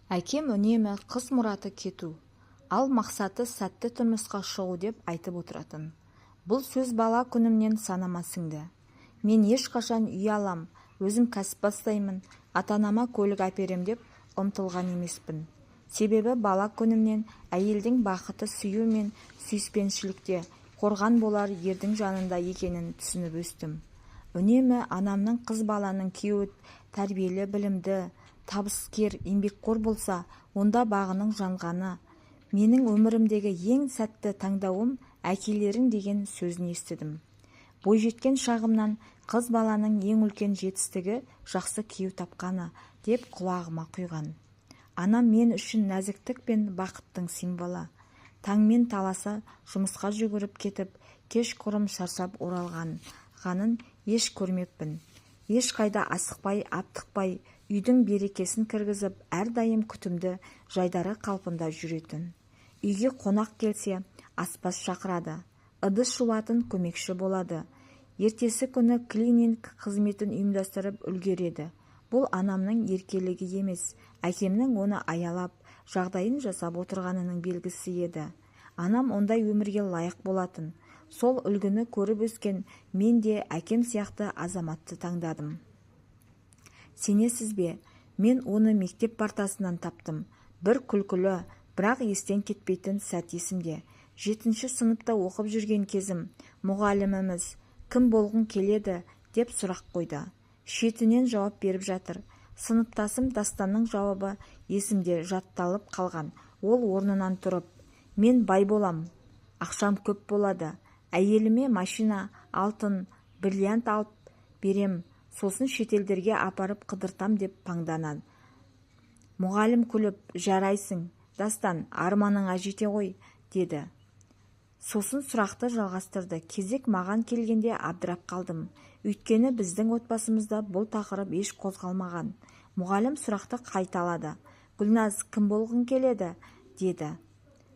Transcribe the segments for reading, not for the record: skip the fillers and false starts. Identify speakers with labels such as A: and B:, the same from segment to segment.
A: Әкем үнемі қыз мұраты кету, ал мақсаты сәтті тұрмысқа шығу деп айтып отыратын. Бұл сөз бала күнімнен санама сіңді. Мен ешқашан үй алам, өзім кәсіп бастаймын, ата-анама көлік әперем деп ұмтылған емеспін. Себебі бала күнімнен әйелдің бақыты сүю мен сүйіспеншілікте, қорған болар ердің жанында екенін түсініп өстім. Үнемі анамның қыз баланың күйеуі тәрбиелі, білімді, табыскер, еңбекқор болса, онда бағының жанғаны. Менің өмірімдегі ең сәтті таңдауым әкелерің деген сөзін естідім. Бойжеткен шағымнан қыз баланың ең үлкен жетістігі жақсы күйеу тапқаны деп құлағыма құйған. Анам мен үшін нәзіктік пен бақыттың символы. Таңмен таласа жұмысқа жүгіріп кетіп, кеш құрым шаршап оралғанын еш көрмеппін. Ешқайда асықпай, аптықпай, үйдің берекесін кіргізіп, әрдайым күтімді жайдары қалпында жүретін. Үйге қонақ келсе, аспаз шақырады, ыдыс жуатын көмекші болады. Ертесі күні клининг қызметін ұйымдастырып үлгереді. Бұл анамның еркелігі емес, әкемнің оны аялап, жағдайын жасап отырғанының белгісі еді. Анам ондай өмірге лайық болатын. Сол үлгіні көріп өскен мен де әкем сияқты азаматты таңдадым. Сенесіз бе, мен оны мектеп партасынан таптым. Бір күлкілі, бірақ естен кетпейтін сәт есімде. 7-ші сыныпта оқып жүрген кезім, мұғаліміміз кім болғың келеді деп сұрақ қойды. Шетінен жауап беріп жатыр. Сыныптасым Дастанның жауабы есімде жатталып қалған. Ол орнынан тұрып, мен бай болам, ақшам көп болады, әйеліме машина, алтын, бриллиант алып берем, сосын шетелдерге апарып қыдыртам деп паңданады. Мұғалім күліп, жарайсың, Дастан, арманыңа жете ғой, деді. Сосын сұрақты жалғастырды. Кезек маған келгенде абдырап қалдым. Өйткені біздің отбасымызда бұл тақырып еш қозғалмаған. Мұғалім сұрақты қайталады. Гүлназ, кім болғың келеді? Деді.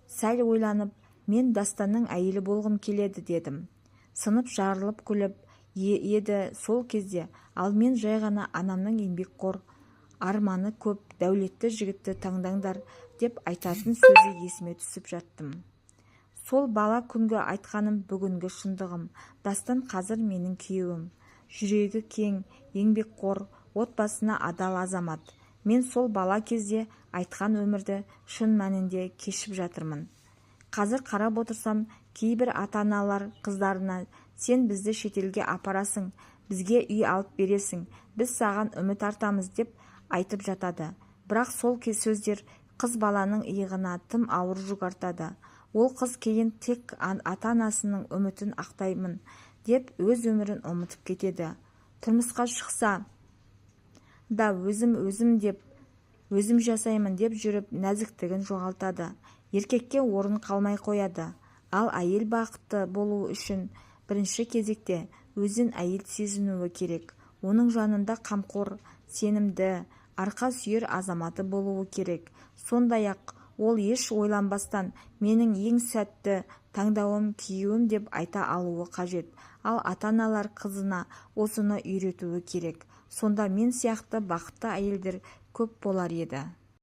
A: Сәл ойланып, мен Дастанның әйелі болғым келеді, дедім. Сынып жарылып күліп еді сол кезде, ал мен жай ғана анамның еңбекқор, арманы көп, дәулетті жігітті таңдаңдар деп айтатын сөзі есіме түсіп жаттым. Сол бала күнгі айтқаным бүгінгі шындығым. Дастан қазір менің күйеуім. Жүрегі кең, еңбекқор, отбасына адал азамат. Мен сол бала кезде айтқан өмірді шын мәнінде кешіп жатырмын. Қазір қарап отырсам, кейбір ата-аналар қыздарына сен бізді шетелге апарасың, бізге үй алып бересің, біз саған үміт артамыз деп айтып жатады. Бірақ сол сөздер қыз баланың иығына тым ауыр жүк артады. Ол қыз кейін тек ата-анасының үмітін ақтаймын деп өз өмірін ұмытып кетеді. Тұрмысқа шықса да өзім жасаймын деп жүріп нәзіктігін жоғалтады. Еркекке орын қалмай қояды. Ал әйел бақытты болу үшін бірінші кезекте өзін әйел сезінуі керек. Оның жанында қамқор, сенімді, арқа сүйер азаматы болуы керек. Сондай-ақ ол еш ойланбастан менің ең сәтті таңдауым күйеуім деп айта алуы қажет. Ал ата-аналар қызына осыны үйретуі керек. Сонда мен сияқты бақытты әйелдер көп болар еді.